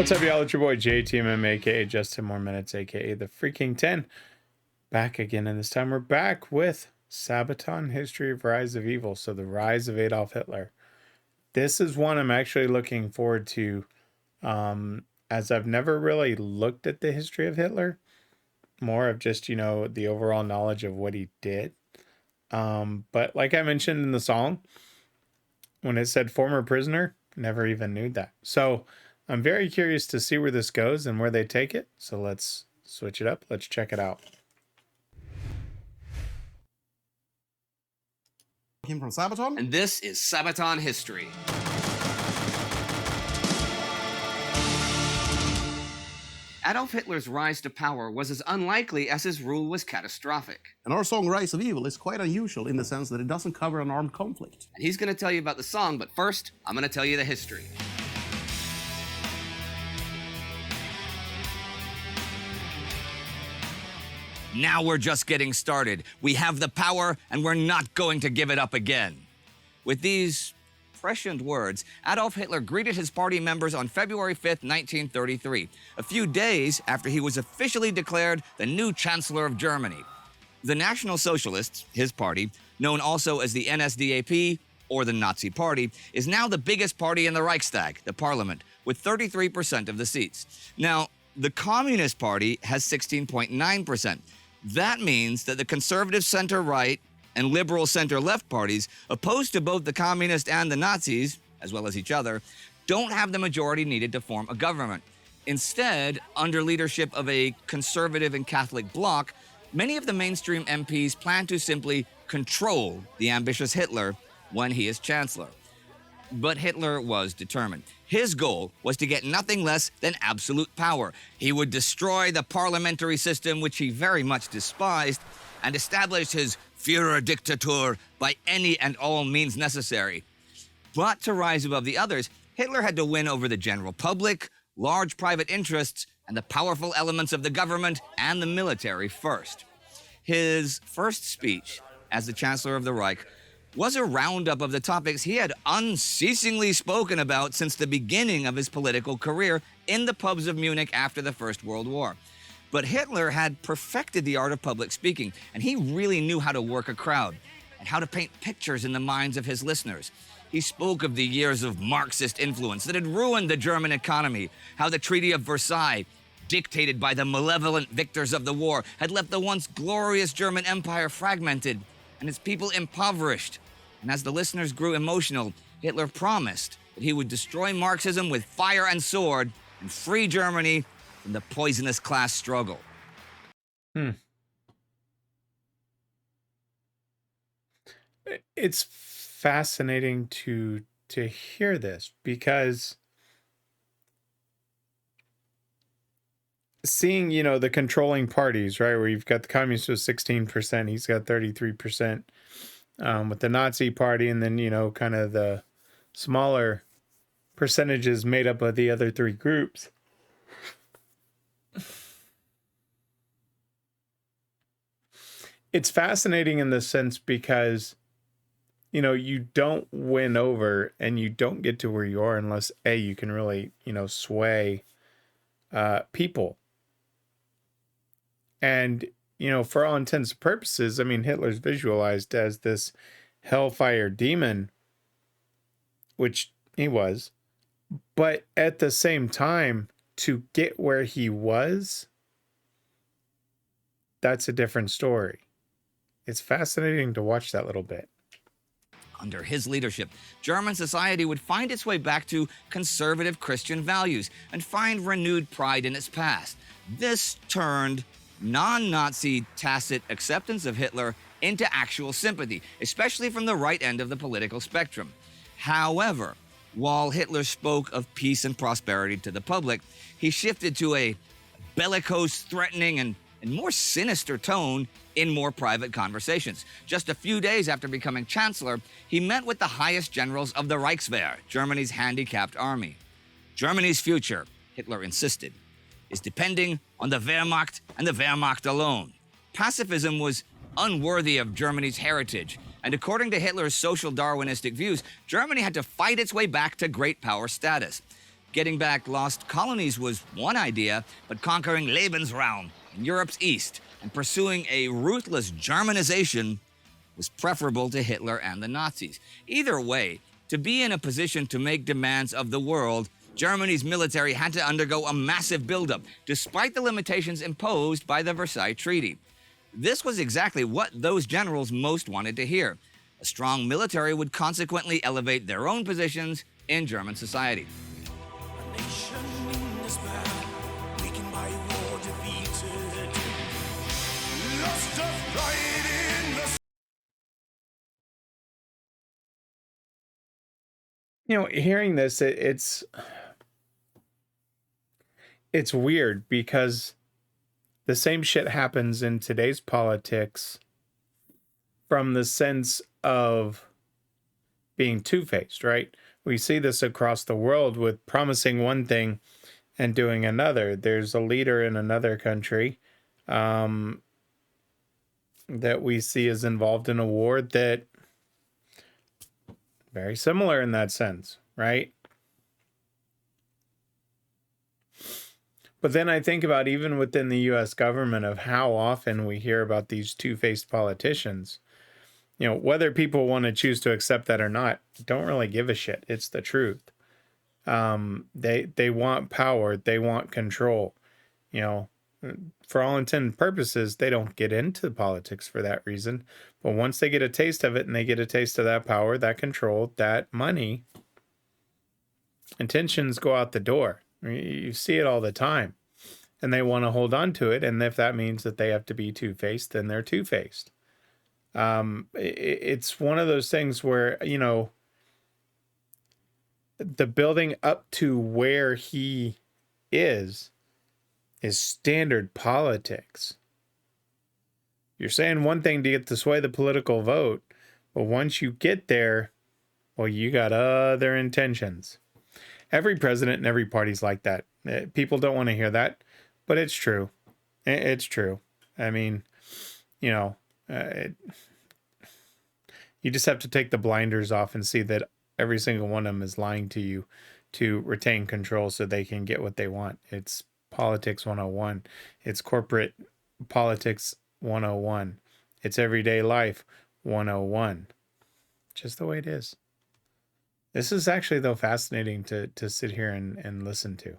What's up, y'all? It's your boy JTMM, aka JustTenMoreMinutes, aka the Freakin 10. Back again, and this time we're back with Sabaton, History of Rise of Evil. So the rise of Adolf Hitler. This is one I'm actually looking forward to, as I've never really looked at the history of Hitler. More of just, the overall knowledge of what he did. But like I mentioned in the song, when it said former prisoner, never even knew that. So I'm very curious to see where this goes and where they take it. So let's switch it up. Let's check it out. Him from Sabaton. And this is Sabaton history. Adolf Hitler's rise to power was as unlikely as his rule was catastrophic. And our song Rise of Evil is quite unusual in the sense that it doesn't cover an armed conflict. And he's going to tell you about the song, but first, I'm going to tell you the history. Now we're just getting started. We have the power, and we're not going to give it up again. With these prescient words, Adolf Hitler greeted his party members on February 5th, 1933, a few days after he was officially declared the new Chancellor of Germany. The National Socialists, his party, known also as the NSDAP, or the Nazi Party, is now the biggest party in the Reichstag, the parliament, with 33% of the seats. Now, the Communist Party has 16.9%. That means that the conservative center-right and liberal center-left parties, opposed to both the communists and the Nazis, as well as each other, don't have the majority needed to form a government. Instead, under leadership of a conservative and Catholic bloc, many of the mainstream MPs plan to simply control the ambitious Hitler when he is chancellor. But Hitler was determined. His goal was to get nothing less than absolute power. He would destroy the parliamentary system, which he very much despised, and establish his Führerdiktatur by any and all means necessary. But to rise above the others, Hitler had to win over the general public, large private interests, and the powerful elements of the government and the military first. His first speech as the Chancellor of the Reich was a roundup of the topics he had unceasingly spoken about since the beginning of his political career in the pubs of Munich after the First World War. But Hitler had perfected the art of public speaking, and he really knew how to work a crowd and how to paint pictures in the minds of his listeners. He spoke of the years of Marxist influence that had ruined the German economy, how the Treaty of Versailles, dictated by the malevolent victors of the war, had left the once glorious German Empire fragmented and its people impoverished. And as the listeners grew emotional, Hitler promised that he would destroy Marxism with fire and sword and free Germany from the poisonous class struggle. It's fascinating to hear this, because seeing, the controlling parties, right, where you've got the communists with 16%, he's got 33%, with the Nazi Party, and then, kind of the smaller percentages made up of the other three groups. It's fascinating in the sense because, you don't win over and you don't get to where you are unless, A, you can really, sway people. And, for all intents and purposes, I mean, Hitler's visualized as this hellfire demon, which he was. But at the same time, to get where he was, that's a different story. It's fascinating to watch that little bit. Under his leadership, German society would find its way back to conservative Christian values and find renewed pride in its past. This turned non-Nazi tacit acceptance of Hitler into actual sympathy, especially from the right end of the political spectrum. However, while Hitler spoke of peace and prosperity to the public, he shifted to a bellicose, threatening, and more sinister tone in more private conversations. Just a few days after becoming chancellor, he met with the highest generals of the Reichswehr, Germany's handicapped army. Germany's future, Hitler insisted, is depending on the Wehrmacht and the Wehrmacht alone. Pacifism was unworthy of Germany's heritage, and according to Hitler's social Darwinistic views, Germany had to fight its way back to great power status. Getting back lost colonies was one idea, but conquering Lebensraum in Europe's east and pursuing a ruthless Germanization was preferable to Hitler and the Nazis. Either way, to be in a position to make demands of the world, Germany's military had to undergo a massive buildup, despite the limitations imposed by the Versailles Treaty. This was exactly what those generals most wanted to hear. A strong military would consequently elevate their own positions in German society. You know, hearing this, it's weird because the same shit happens in today's politics from the sense of being two-faced, right? We see this across the world with promising one thing and doing another. There's a leader in another country that we see is involved in a war that very similar in that sense, right? But then I think about even within the US government of how often we hear about these two-faced politicians. You know, whether people want to choose to accept that or not, don't really give a shit. It's the truth. They want power, they want control. You know, for all intents and purposes, they don't get into politics for that reason. But once they get a taste of it and they get a taste of that power, that control, that money, intentions go out the door. You see it all the time. And they want to hold on to it. And if that means that they have to be two-faced, then they're two-faced. It's one of those things where, you know, the building up to where he is standard politics. You're saying one thing to get to sway the political vote, but once you get there, well, you got other intentions. Every president and every party's like that. People don't want to hear that, but it's true. It's true. I mean, you know, you just have to take the blinders off and see that every single one of them is lying to you to retain control so they can get what they want. It's politics 101. It's corporate politics 101. It's everyday life 101. Just the way it is. This is actually, though, fascinating to sit here and listen to.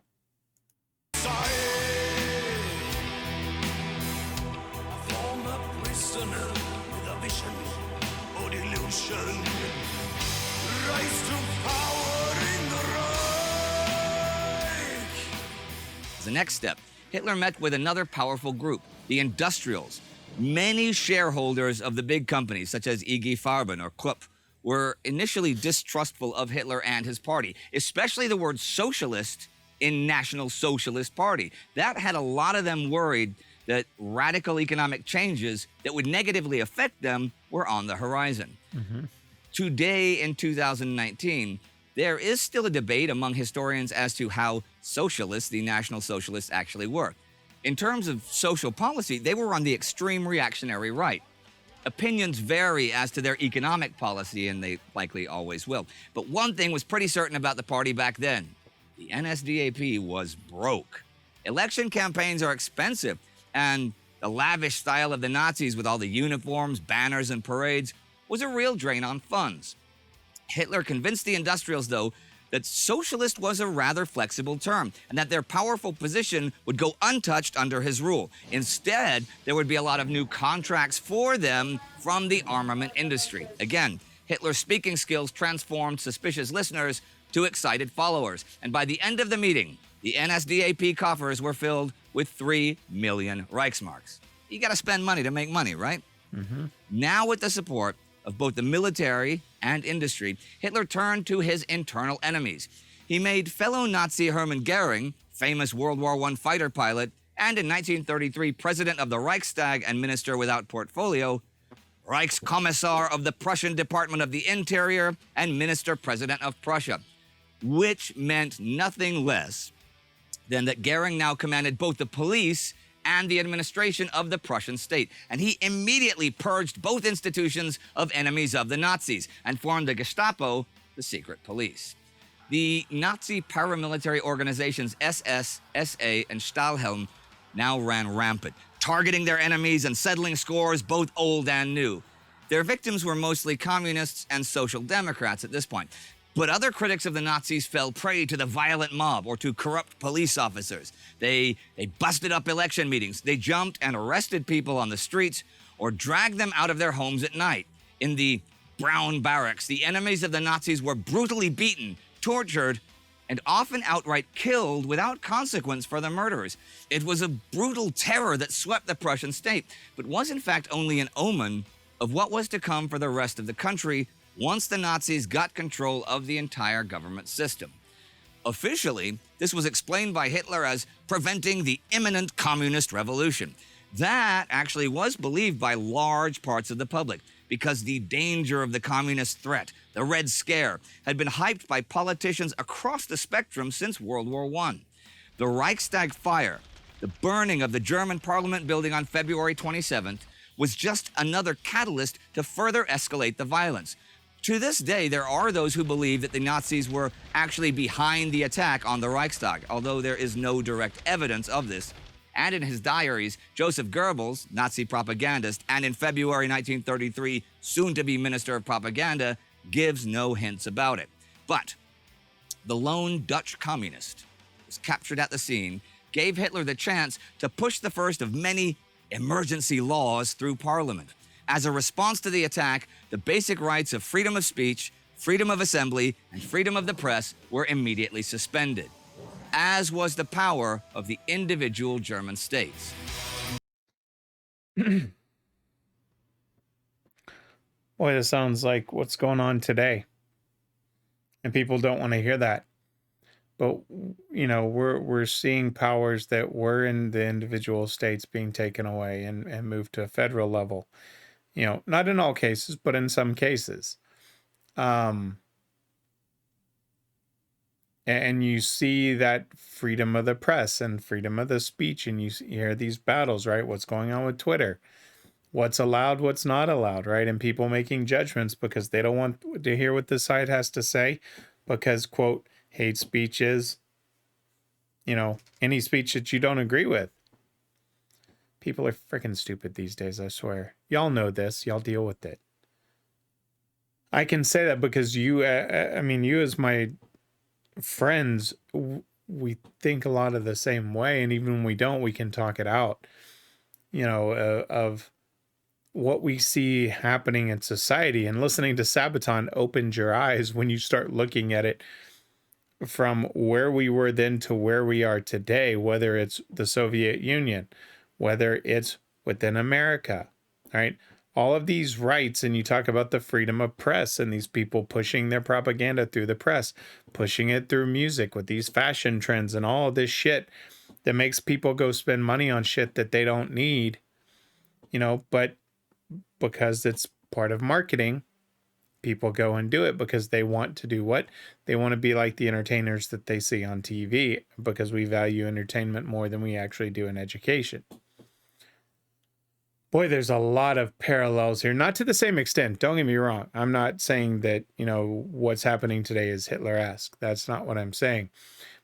As the next step, Hitler met with another powerful group, the industrials. Many shareholders of the big companies, such as IG Farben or Krupp, were initially distrustful of Hitler and his party, especially the word socialist in National Socialist Party. That had a lot of them worried that radical economic changes that would negatively affect them were on the horizon. Mm-hmm. Today, in 2019, there is still a debate among historians as to how socialists, the National Socialists, actually were. In terms of social policy, they were on the extreme reactionary right. Opinions vary as to their economic policy, and they likely always will. But one thing was pretty certain about the party back then. The NSDAP was broke. Election campaigns are expensive, and the lavish style of the Nazis with all the uniforms, banners, and parades was a real drain on funds. Hitler convinced the industrials, though, that socialist was a rather flexible term and that their powerful position would go untouched under his rule. Instead, there would be a lot of new contracts for them from the armament industry. Again, Hitler's speaking skills transformed suspicious listeners to excited followers. And by the end of the meeting, the NSDAP coffers were filled with 3 million Reichsmarks. You got to spend money to make money, right? Mm-hmm. Now, with the support of both the military and industry, Hitler turned to his internal enemies. He made fellow Nazi Hermann Goering, famous World War I fighter pilot, and in 1933 president of the Reichstag and minister without portfolio, Reichskommissar of the Prussian Department of the Interior and minister-president of Prussia, which meant nothing less than that Goering now commanded both the police and the administration of the Prussian state. And he immediately purged both institutions of enemies of the Nazis and formed the Gestapo, the secret police. The Nazi paramilitary organizations SS, SA, and Stahlhelm now ran rampant, targeting their enemies and settling scores both old and new. Their victims were mostly communists and social democrats at this point. But other critics of the Nazis fell prey to the violent mob or to corrupt police officers. They busted up election meetings. They jumped and arrested people on the streets or dragged them out of their homes at night. In the Brown Barracks, the enemies of the Nazis were brutally beaten, tortured, and often outright killed without consequence for the murderers. It was a brutal terror that swept the Prussian state, but was in fact only an omen of what was to come for the rest of the country once the Nazis got control of the entire government system. Officially, this was explained by Hitler as preventing the imminent communist revolution. That actually was believed by large parts of the public, because the danger of the communist threat, the Red Scare, had been hyped by politicians across the spectrum since World War I. The Reichstag fire, the burning of the German parliament building on February 27th, was just another catalyst to further escalate the violence. To this day, there are those who believe that the Nazis were actually behind the attack on the Reichstag, although there is no direct evidence of this. And in his diaries, Joseph Goebbels, Nazi propagandist, and in February 1933, soon-to-be Minister of Propaganda, gives no hints about it. But the lone Dutch communist was captured at the scene, gave Hitler the chance to push the first of many emergency laws through Parliament. As a response to the attack, the basic rights of freedom of speech, freedom of assembly, and freedom of the press were immediately suspended, as was the power of the individual German states. Boy, this sounds like what's going on today. And people don't want to hear that. But, you know, we're seeing powers that were in the individual states being taken away and moved to a federal level. You know, not in all cases, but in some cases. And you see that freedom of the press and freedom of the speech, and you hear these battles, right? What's going on with Twitter? What's allowed, what's not allowed, right? And people making judgments because they don't want to hear what the side has to say because, quote, hate speech is, you know, any speech that you don't agree with. People are freaking stupid these days, I swear. Y'all know this. Y'all deal with it. I can say that because you, I mean, you as my friends, we think a lot of the same way. And even when we don't, we can talk it out, you know, of what we see happening in society. And listening to Sabaton opened your eyes when you start looking at it from where we were then to where we are today, whether it's the Soviet Union, whether it's within America, right? All of these rights, and you talk about the freedom of press and these people pushing their propaganda through the press, pushing it through music with these fashion trends and all of this shit that makes people go spend money on shit that they don't need, you know, but because it's part of marketing, people go and do it because they want to do what? They want to be like the entertainers that they see on TV because we value entertainment more than we actually do in education. Boy, there's a lot of parallels here. Not to the same extent. Don't get me wrong. I'm not saying that, you know, what's happening today is Hitler-esque. That's not what I'm saying.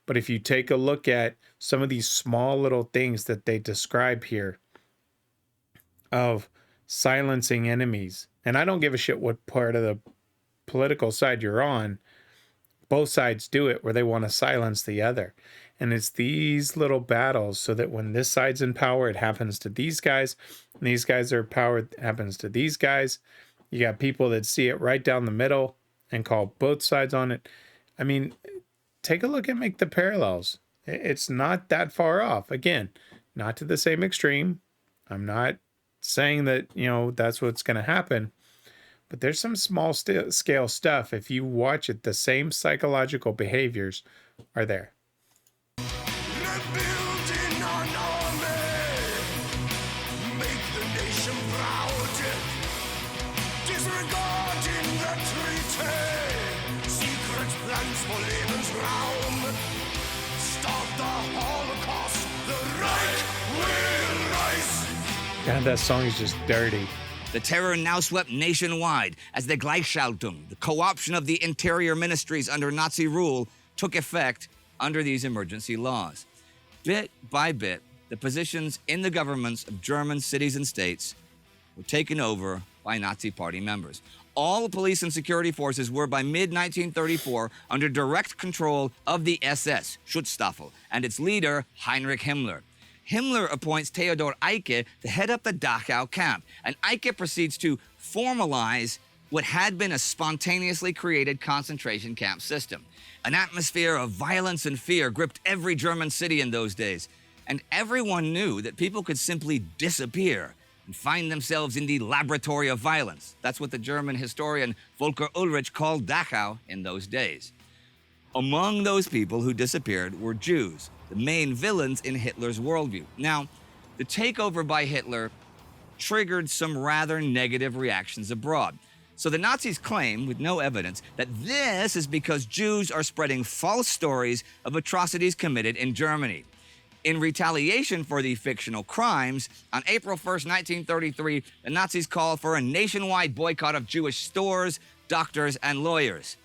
But if you take a look at some of these small little things that they describe here of silencing enemies, and I don't give a shit what part of the political side you're on, both sides do it where they want to silence the other. And it's these little battles so that when this side's in power, it happens to these guys. And these guys are powered, it happens to these guys. You got people that see it right down the middle and call both sides on it. I mean, take a look and make the parallels. It's not that far off. Again, not to the same extreme. I'm not saying that, you know, that's what's going to happen. But there's some small scale stuff. If you watch it, the same psychological behaviors are there. Rebuilding an army, make the nation proud, disregarding the treaty, secret plans for Lebensraum, stop the Holocaust, the Reich will rise. God, that song is just dirty. The terror now swept nationwide as the Gleichschaltung, the co-option of the interior ministries under Nazi rule, took effect under these emergency laws. Bit by bit, the positions in the governments of German cities and states were taken over by Nazi Party members. All police and security forces were by mid-1934 under direct control of the SS, Schutzstaffel, and its leader, Heinrich Himmler. Himmler appoints Theodor Eicke to head up the Dachau camp, and Eicke proceeds to formalize what had been a spontaneously created concentration camp system. An atmosphere of violence and fear gripped every German city in those days, and everyone knew that people could simply disappear and find themselves in the laboratory of violence. That's what the German historian Volker Ulrich called Dachau in those days. Among those people who disappeared were Jews, the main villains in Hitler's worldview. Now, the takeover by Hitler triggered some rather negative reactions abroad. So the Nazis claim, with no evidence, that this is because Jews are spreading false stories of atrocities committed in Germany. In retaliation for the fictional crimes, on April 1st, 1933, the Nazis called for a nationwide boycott of Jewish stores, doctors, and lawyers.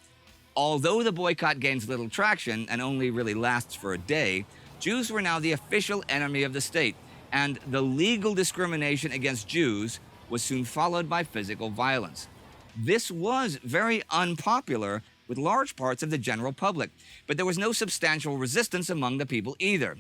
Although the boycott gains little traction and only really lasts for a day, Jews were now the official enemy of the state, and the legal discrimination against Jews was soon followed by physical violence. This was very unpopular with large parts of the general public, but there was no substantial resistance among the people either.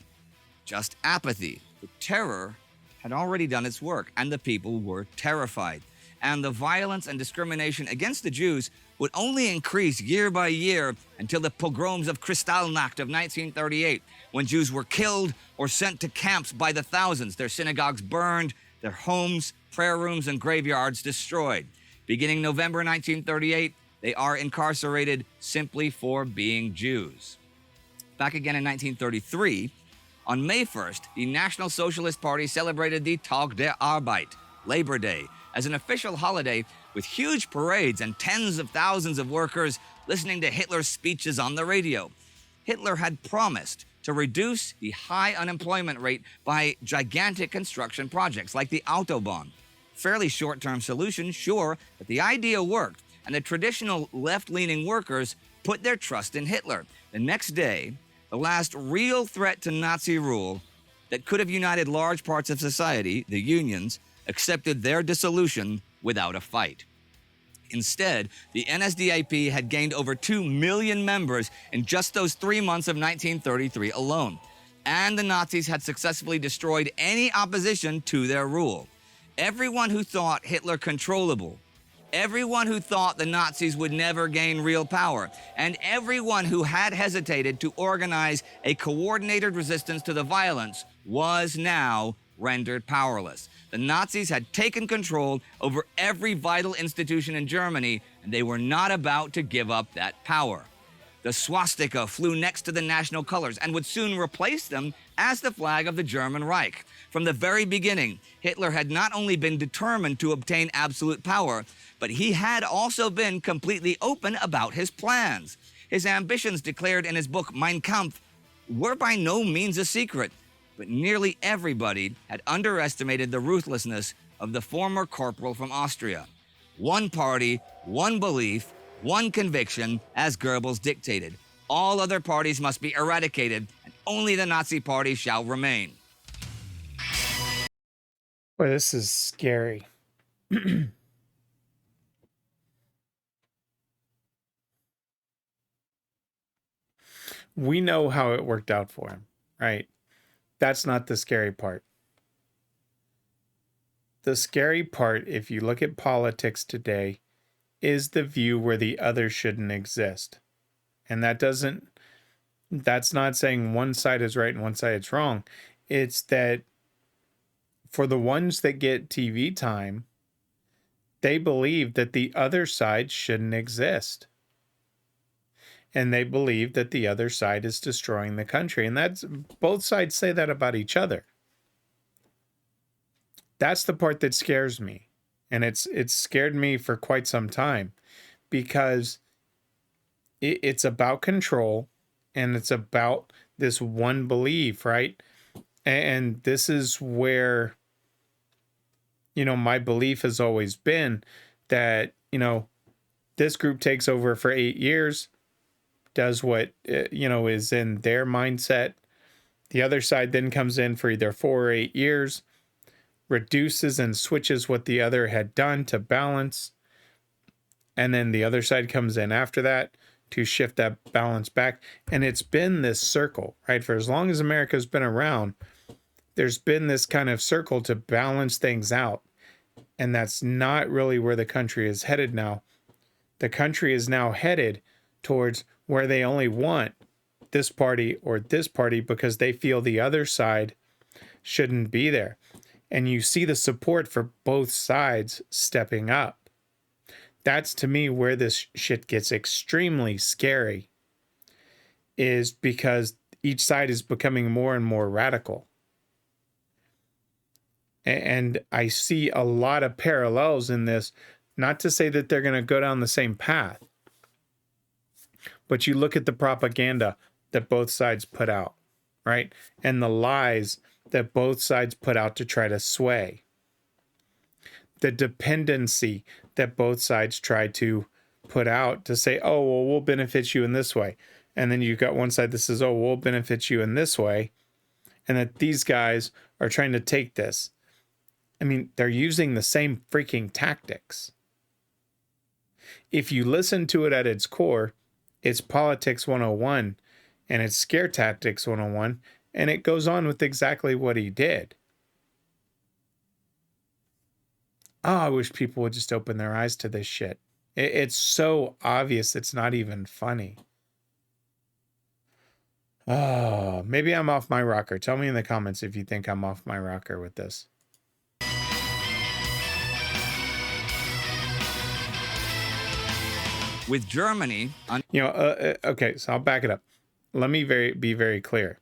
Just apathy. The terror had already done its work, and the people were terrified. And the violence and discrimination against the Jews would only increase year by year until the pogroms of Kristallnacht of 1938, when Jews were killed or sent to camps by the thousands, their synagogues burned, their homes, prayer rooms, and graveyards destroyed. Beginning November 1938, they are incarcerated simply for being Jews. Back again in 1933, on May 1st, the National Socialist Party celebrated the Tag der Arbeit, Labor Day, as an official holiday with huge parades and tens of thousands of workers listening to Hitler's speeches on the radio. Hitler had promised to reduce the high unemployment rate by gigantic construction projects like the Autobahn. Fairly short-term solution, sure, but the idea worked, and the traditional left-leaning workers put their trust in Hitler. The next day, the last real threat to Nazi rule that could have united large parts of society, the unions, accepted their dissolution without a fight. Instead, the NSDAP had gained over 2 million members in just those 3 months of 1933 alone, and the Nazis had successfully destroyed any opposition to their rule. Everyone who thought Hitler controllable, everyone who thought the Nazis would never gain real power, and everyone who had hesitated to organize a coordinated resistance to the violence was now rendered powerless. The Nazis had taken control over every vital institution in Germany, and they were not about to give up that power. The swastika flew next to the national colors and would soon replace them as the flag of the German Reich. From the very beginning, Hitler had not only been determined to obtain absolute power, but he had also been completely open about his plans. His ambitions declared in his book Mein Kampf were by no means a secret, but nearly everybody had underestimated the ruthlessness of the former corporal from Austria. One party, one belief, one conviction, as Goebbels dictated. All other parties must be eradicated, and only the Nazi Party shall remain. Boy, this is scary. We know how it worked out for him, right? That's not the scary part. The scary part, if you look at politics today, is the view where the other shouldn't exist. And that's not saying one side is right and one side is wrong. It's that for the ones that get TV time, they believe that the other side shouldn't exist. And they believe that the other side is destroying the country. And that's, both sides say that about each other. That's the part that scares me. And it's scared me for quite some time, because it's about control, and it's about this one belief, right? And this is where, my belief has always been that, this group takes over for 8 years, does what, is in their mindset. The other side then comes in for either 4 or 8 years, reduces and switches what the other had done to balance. And then the other side comes in after that to shift that balance back. And it's been this circle, right? For as long as America's been around, there's been this kind of circle to balance things out. And that's not really where the country is headed now. The country is now headed towards where they only want this party or this party because they feel the other side shouldn't be there. And you see the support for both sides stepping up. That's to me where this shit gets extremely scary, is because each side is becoming more and more radical. And I see a lot of parallels in this, not to say that they're going to go down the same path, but you look at the propaganda that both sides put out, right? And the lies that both sides put out to try to sway. The dependency that both sides try to put out to say, oh, well, we'll benefit you in this way. And then you've got one side that says, oh, we'll benefit you in this way. And that these guys are trying to take this. I mean, they're using the same freaking tactics. If you listen to it at its core, it's politics 101 and it's scare tactics 101. And it goes on with exactly what he did. Oh, I wish people would just open their eyes to this shit. It's so obvious it's not even funny. Oh, maybe I'm off my rocker. Tell me in the comments if you think I'm off my rocker with this. With Germany... Okay, so I'll back it up. Let me be very clear.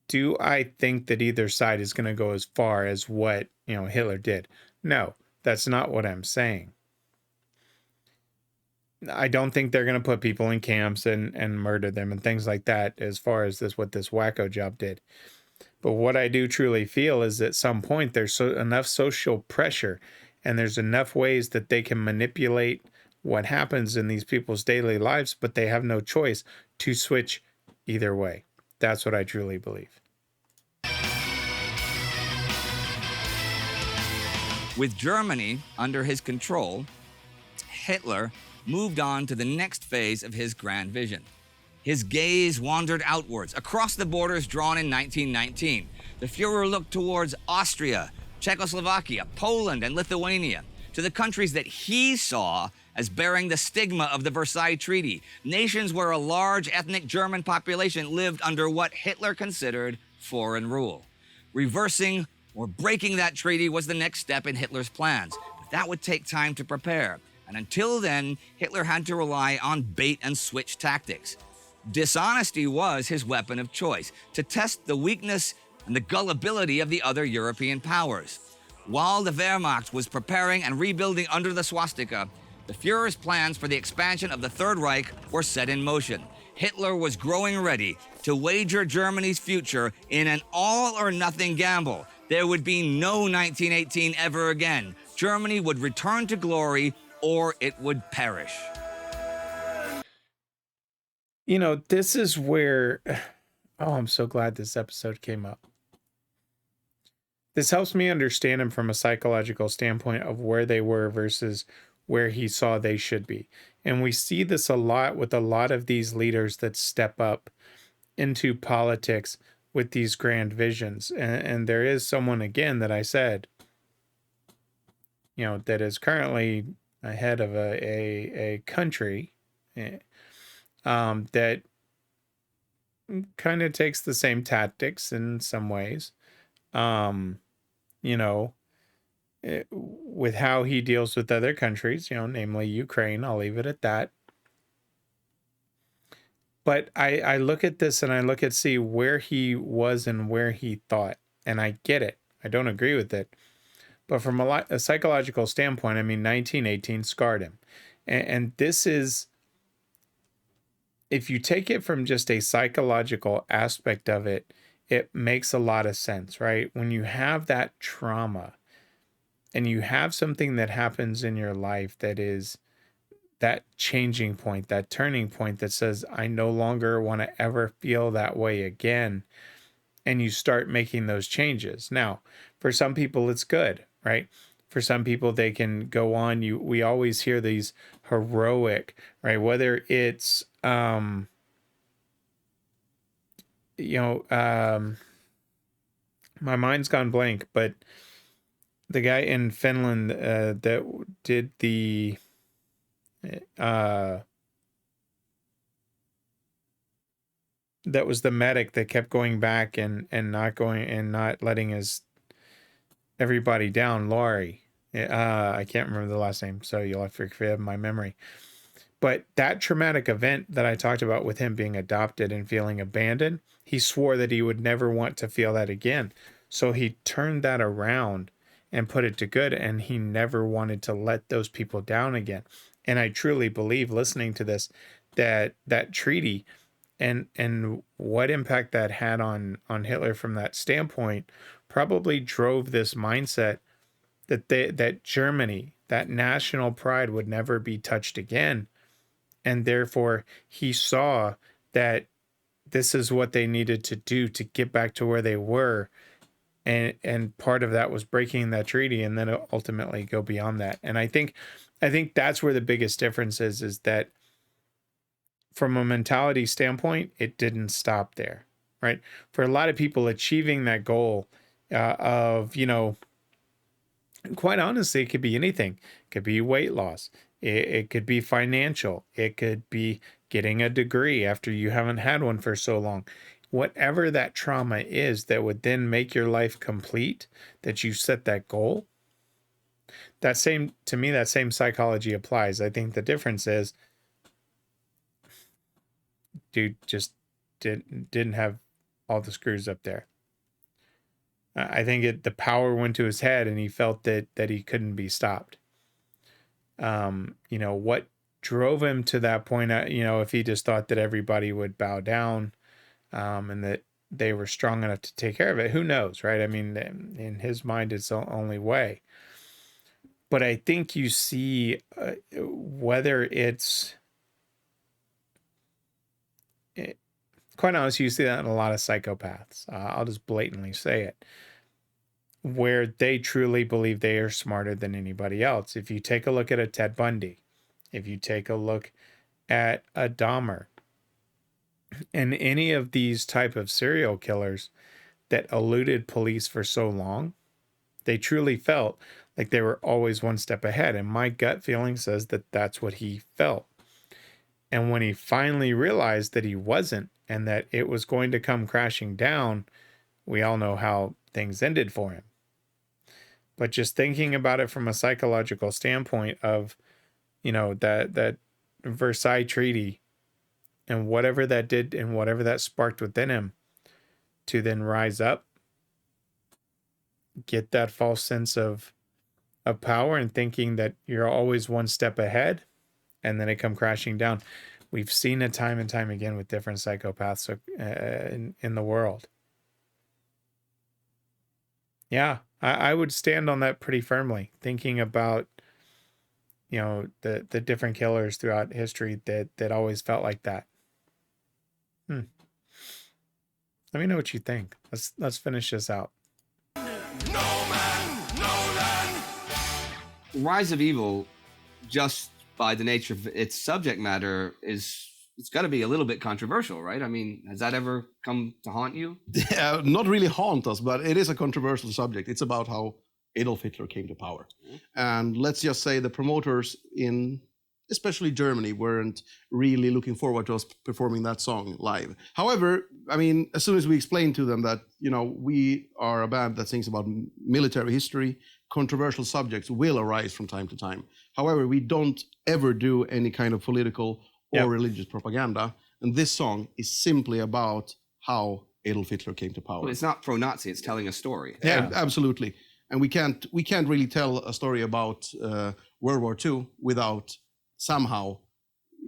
Do I think that either side is going to go as far as what, Hitler did? No, that's not what I'm saying. I don't think they're going to put people in camps and murder them and things like that as far as what this wacko job did. But what I do truly feel is at some point there's enough social pressure and there's enough ways that they can manipulate what happens in these people's daily lives, but they have no choice to switch either way. That's what I truly believe. With Germany under his control, Hitler moved on to the next phase of his grand vision. His gaze wandered outwards, across the borders drawn in 1919. The Fuhrer looked towards Austria, Czechoslovakia, Poland, and Lithuania, to the countries that he saw as bearing the stigma of the Versailles Treaty, nations where a large ethnic German population lived under what Hitler considered foreign rule. Reversing or breaking that treaty was the next step in Hitler's plans, but that would take time to prepare. And until then, Hitler had to rely on bait and switch tactics. Dishonesty was his weapon of choice, to test the weakness and the gullibility of the other European powers. While the Wehrmacht was preparing and rebuilding under the swastika, the Führer's plans for the expansion of the Third Reich were set in motion. Hitler was growing ready to wager Germany's future in an all-or-nothing gamble. There would be no 1918 ever again. Germany would return to glory, or it would perish. This is where... Oh, I'm so glad this episode came up. This helps me understand him from a psychological standpoint of where they were versus where he saw they should be. And we see this a lot with a lot of these leaders that step up into politics with these grand visions. And there is someone, again, that I said, that is currently ahead of a country that kind of takes the same tactics in some ways. With how he deals with other countries, namely Ukraine. I'll leave it at that. But I look at this and I look at see where he was and where he thought. And I get it. I don't agree with it. But from a psychological standpoint, 1918 scarred him. And this is, if you take it from just a psychological aspect of it, it makes a lot of sense, right? When you have that trauma and you have something that happens in your life that that changing point, that turning point that says, I no longer want to ever feel that way again. And you start making those changes. Now, for some people, it's good, right? For some people, they can go on. We always hear these heroic, right? Whether it's, my mind's gone blank, but the guy in Finland that did the that was the medic that kept going back and not going and not letting everybody down, Laurie. I can't remember the last name, so you'll have to forgive my memory. But that traumatic event that I talked about with him being adopted and feeling abandoned, he swore that he would never want to feel that again. So he turned that around and put it to good, and he never wanted to let those people down again. And I truly believe, listening to this, that treaty and what impact that had on Hitler from that standpoint probably drove this mindset that Germany, that national pride, would never be touched again. And therefore, he saw that this is what they needed to do to get back to where they were. And part of that was breaking that treaty and then ultimately go beyond that. And I think that's where the biggest difference is that from a mentality standpoint, it didn't stop there, right? For a lot of people, achieving that goal of, quite honestly, it could be anything. It could be weight loss. It could be financial. It could be getting a degree after you haven't had one for so long. Whatever that trauma is that would then make your life complete, that you set that goal, that same psychology applies. I think the difference is, dude just didn't have all the screws up there. I think the power went to his head and he felt that he couldn't be stopped. What drove him to that point, if he just thought that everybody would bow down, and that they were strong enough to take care of it, who knows, right? I mean, in his mind, it's the only way. But I think you see, whether it's, quite honestly, you see that in a lot of psychopaths. I'll just blatantly say it, where they truly believe they are smarter than anybody else. If you take a look at a Ted Bundy, if you take a look at a Dahmer, and any of these type of serial killers that eluded police for so long, they truly felt like they were always one step ahead. And my gut feeling says that that's what he felt. And when he finally realized that he wasn't, and that it was going to come crashing down, we all know how things ended for him. But just thinking about it from a psychological standpoint of, that Versailles Treaty and whatever that did and whatever that sparked within him, to then rise up, get that false sense of power and thinking that you're always one step ahead, and then it come crashing down. We've seen it time and time again with different psychopaths in the world. Yeah, I would stand on that pretty firmly, thinking about, the different killers throughout history that always felt like that. Let me know what you think. Let's finish this out. No man, no land. Rise of Evil, just by the nature of its subject matter, it's got to be a little bit controversial, right? I mean, has that ever come to haunt you? Yeah, not really haunt us, but it is a controversial subject. It's about how Adolf Hitler came to power. And let's just say the promoters in especially Germany weren't really looking forward to us performing that song live. However, I mean, as soon as we explained to them that, we are a band that sings about military history, controversial subjects will arise from time to time. However, we don't ever do any kind of political or religious propaganda. And this song is simply about how Adolf Hitler came to power. Well, it's not pro-Nazi, it's telling a story. Yeah, absolutely. And we can't really tell a story about World War II without somehow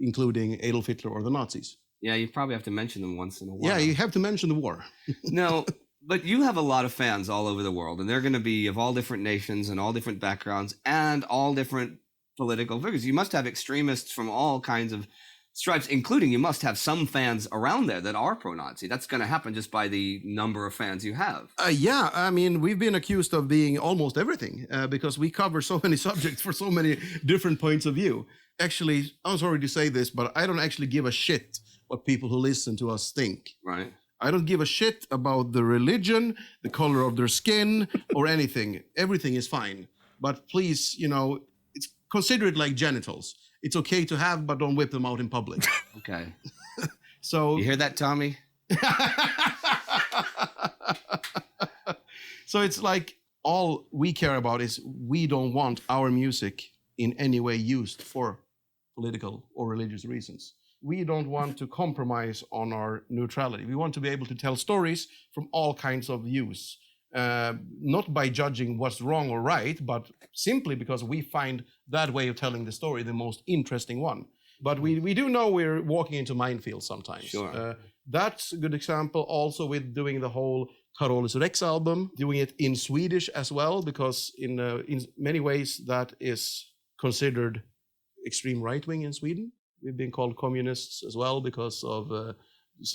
including Adolf Hitler or the Nazis. Yeah, you probably have to mention them once in a while. Yeah, you have to mention the war. No, but you have a lot of fans all over the world, and they're going to be of all different nations and all different backgrounds and all different political figures. You must have extremists from all kinds of stripes, including you must have some fans around there that are pro-Nazi. That's going to happen just by the number of fans you have. Yeah, I mean, we've been accused of being almost everything because we cover so many subjects for so many different points of view. Actually, I'm sorry to say this, but I don't actually give a shit what people who listen to us think. Right. I don't give a shit about the religion, the color of their skin, or anything. Everything is fine. But please, you know, consider it like genitals. It's okay to have, but don't whip them out in public. Okay. So you hear that, Tommy? So it's like all we care about is we don't want our music in any way used for political or religious reasons. We don't want to compromise on our neutrality. We want to be able to tell stories from all kinds of views, not by judging what's wrong or right, but simply because we find that way of telling the story the most interesting one. But we do know we're walking into minefields sometimes. Sure. That's a good example also with doing the whole Carolus Rex album, doing it in Swedish as well, because in many ways that is considered extreme right-wing in Sweden. We've been called communists as well because of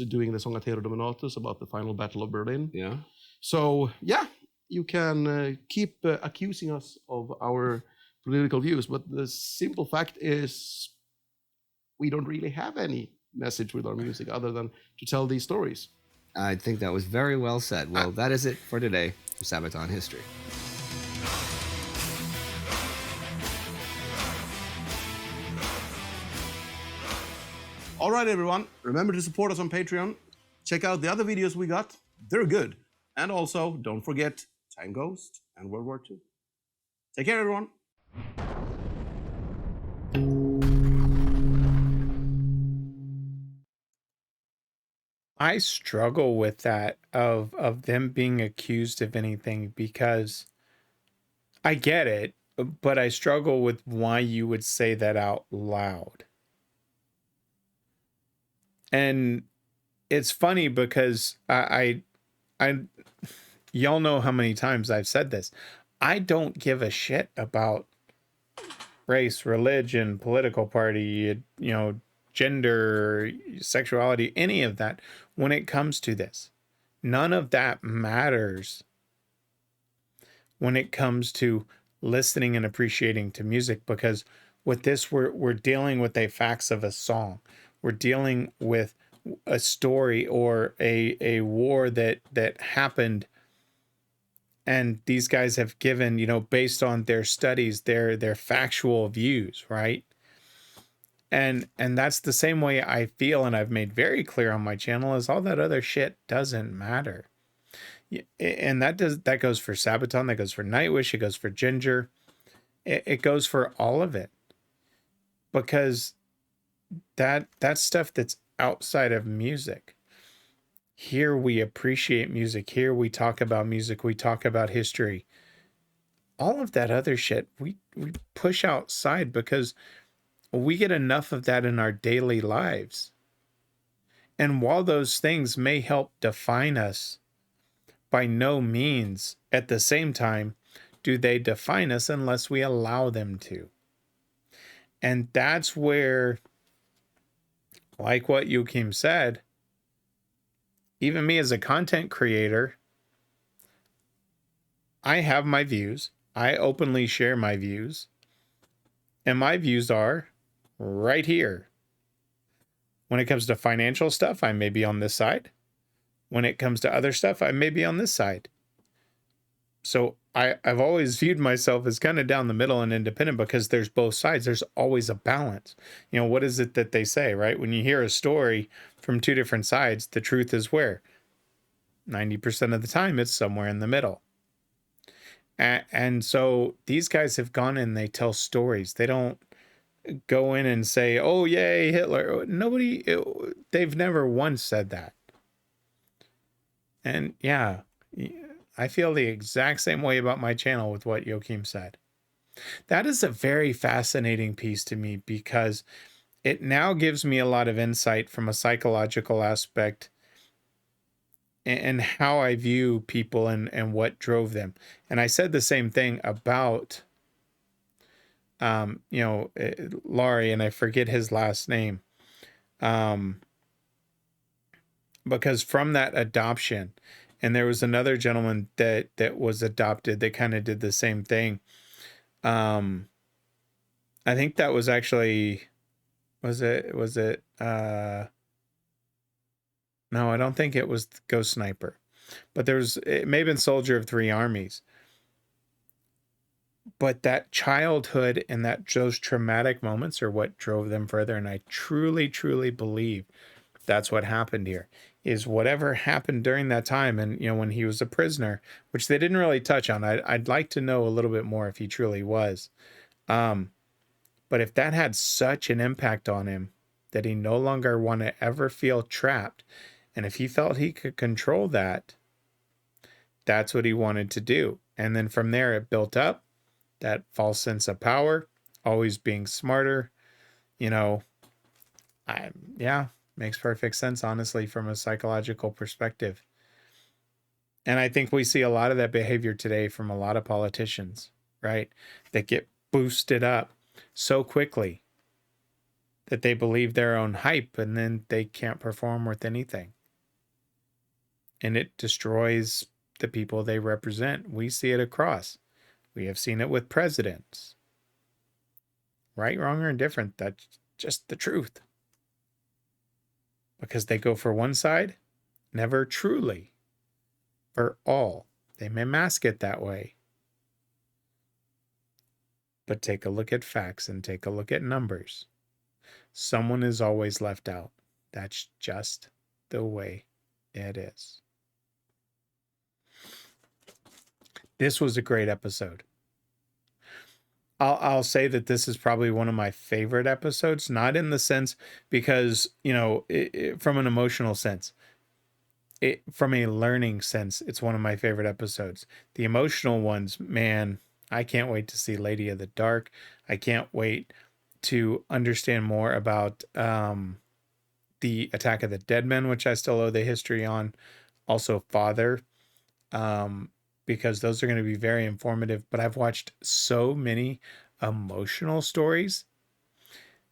doing the song Attero Dominatus about the final battle of Berlin. Yeah. So, yeah, you can keep accusing us of our political views, but the simple fact is we don't really have any message with our music other than to tell these stories. I think that was very well said. Well, that is it for today for Sabaton History. All right, everyone. Remember to support us on Patreon. Check out the other videos we got. They're good. And also, don't forget Time Ghost and World War II. Take care, everyone. I struggle with that of them being accused of anything because I get it, but I struggle with why you would say that out loud. And it's funny because I y'all know how many times I've said this. I don't give a shit about race, religion, political party, you know, gender, sexuality, any of that when it comes to this. None of that matters when it comes to listening and appreciating to music, because with this we're dealing with a facts of a song. We're dealing with a story or a war that happened, and these guys have given, you know, based on their studies, their factual views, right? And that's the same way I feel, and I've made very clear on my channel, is all that other shit doesn't matter. And that goes for Sabaton, that goes for Nightwish, it goes for Ginger, it goes for all of it, because that's stuff that's outside of music. Here we appreciate music. Here we talk about music. We talk about history. All of that other shit we push outside because we get enough of that in our daily lives. And while those things may help define us, by no means at the same time do they define us unless we allow them to. And that's where, like what Joachim said, even me as a content creator, I have my views. I openly share my views. And my views are right here. When it comes to financial stuff, I may be on this side. When it comes to other stuff, I may be on this side. So I've always viewed myself as kind of down the middle and independent because there's both sides. There's always a balance. You know, what is it that they say, right? When you hear a story from two different sides, the truth is where? 90% of the time, it's somewhere in the middle. And so these guys have gone in, they tell stories. They don't go in and say, oh, yay, Hitler. They've never once said that. And yeah, I feel the exact same way about my channel with what Joachim said. That is a very fascinating piece to me because it now gives me a lot of insight from a psychological aspect and how I view people and what drove them. And I said the same thing about Laurie, and I forget his last name. Because from that adoption, and there was another gentleman that was adopted that kind of did the same thing. I think that was actually, was it no, I don't think it was Ghost Sniper, but it may have been Soldier of Three Armies. But that childhood and those traumatic moments are what drove them further. And I truly, truly believe that's what happened here, is whatever happened during that time. And, when he was a prisoner, which they didn't really touch on, I'd like to know a little bit more if he truly was. But if that had such an impact on him that he no longer want to ever feel trapped, and if he felt he could control that, that's what he wanted to do. And then from there, it built up that false sense of power, always being smarter, makes perfect sense, honestly, from a psychological perspective. And I think we see a lot of that behavior today from a lot of politicians, right? That get boosted up so quickly that they believe their own hype, and then they can't perform with anything. And it destroys the people they represent. We see it across. We have seen it with presidents. Right, wrong, or indifferent, that's just the truth. Because they go for one side, never truly for all. They may mask it that way. But take a look at facts and take a look at numbers. Someone is always left out. That's just the way it is. This was a great episode. I'll say that this is probably one of my favorite episodes, not in the sense because, from an emotional sense, from a learning sense, it's one of my favorite episodes. The emotional ones, man, I can't wait to see Lady of the Dark. I can't wait to understand more about the Attack of the Dead Men, which I still owe the history on. Also, Father. Because those are going to be very informative. But I've watched so many emotional stories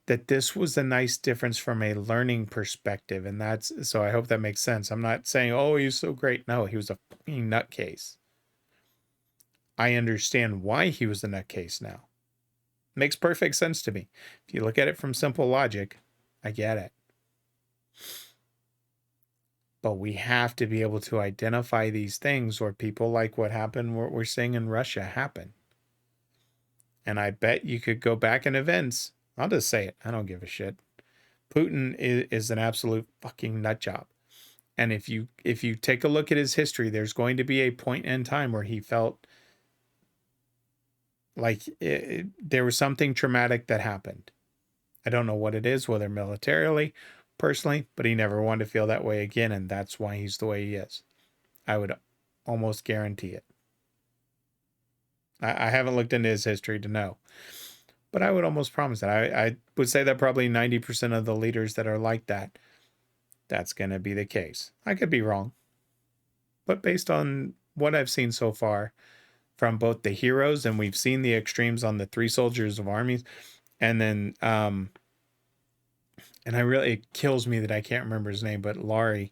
that this was a nice difference from a learning perspective. And so I hope that makes sense. I'm not saying, oh, he's so great. No, he was a fucking nutcase. I understand why he was a nutcase now. Makes perfect sense to me. If you look at it from simple logic, I get it. But we have to be able to identify these things, or people like what happened, what we're seeing in Russia happen. And I bet you could go back in events. I'll just say it. I don't give a shit. Putin is an absolute fucking nut job. And if you take a look at his history, there's going to be a point in time where he felt like there was something traumatic that happened. I don't know what it is, whether militarily, personally, but he never wanted to feel that way again, and that's why he's the way he is. I would almost guarantee it. I haven't looked into his history to know, but I would almost promise that. I would say that probably 90% of the leaders that are like that, that's going to be the case. I could be wrong, but based on what I've seen so far from both the heroes, and we've seen the extremes on the Three Soldiers of Armies, and then and it kills me that I can't remember his name, but Laurie,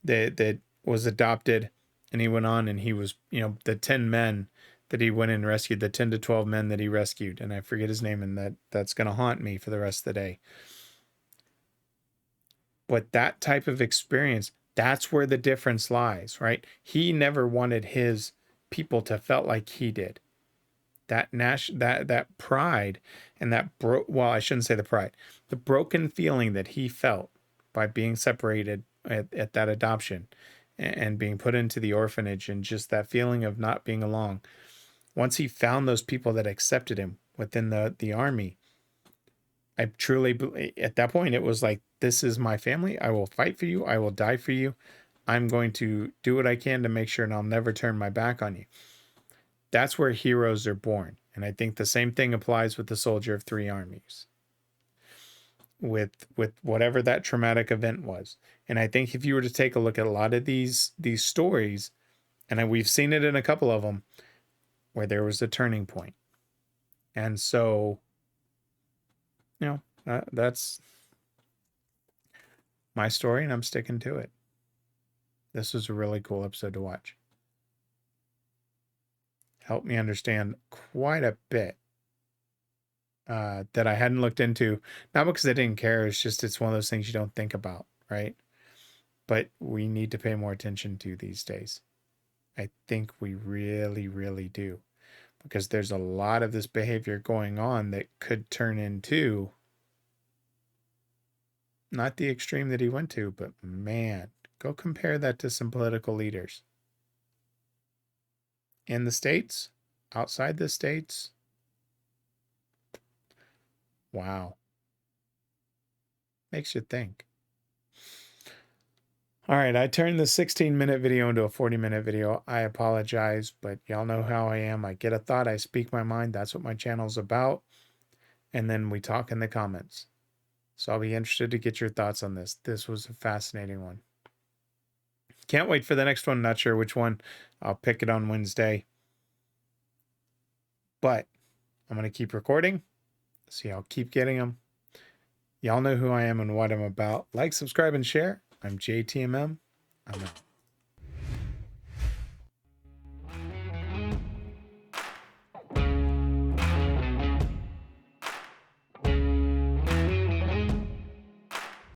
that was adopted, and he went on and he was, the 10 men that he went and rescued, the 10 to 12 men that he rescued, and I forget his name, and that's going to haunt me for the rest of the day. But that type of experience, that's where the difference lies, right? He never wanted his people to felt like he did. That pride and I shouldn't say the pride, the broken feeling that he felt by being separated at that adoption and being put into the orphanage, and just that feeling of not being along. Once he found those people that accepted him within the army, I truly, at that point, it was like, this is my family. I will fight for you. I will die for you. I'm going to do what I can to make sure, and I'll never turn my back on you. That's where heroes are born. And I think the same thing applies with the Soldier of Three Armies, with whatever that traumatic event was. And I think if you were to take a look at a lot of these stories, and we've seen it in a couple of them, where there was a turning point. And so you know, that's my story, and I'm sticking to it. This was a really cool episode to watch. Helped me understand quite a bit that I hadn't looked into. Not because I didn't care. It's just it's one of those things you don't think about, right? But we need to pay more attention to these days. I think we really, really do. Because there's a lot of this behavior going on that could turn into not the extreme that he went to, but man, go compare that to some political leaders. In the States, outside the States. Wow. Makes you think. All right, I turned the 16-minute video into a 40-minute video. I apologize, but y'all know how I am. I get a thought, I speak my mind. That's what my channel's about. And then we talk in the comments. So I'll be interested to get your thoughts on this. This was a fascinating one. Can't wait for the next one. Not sure which one. I'll pick it on Wednesday. But I'm going to keep recording. So I'll keep getting them. Y'all know who I am and what I'm about. Like, subscribe, and share. I'm JTMM. I'm out.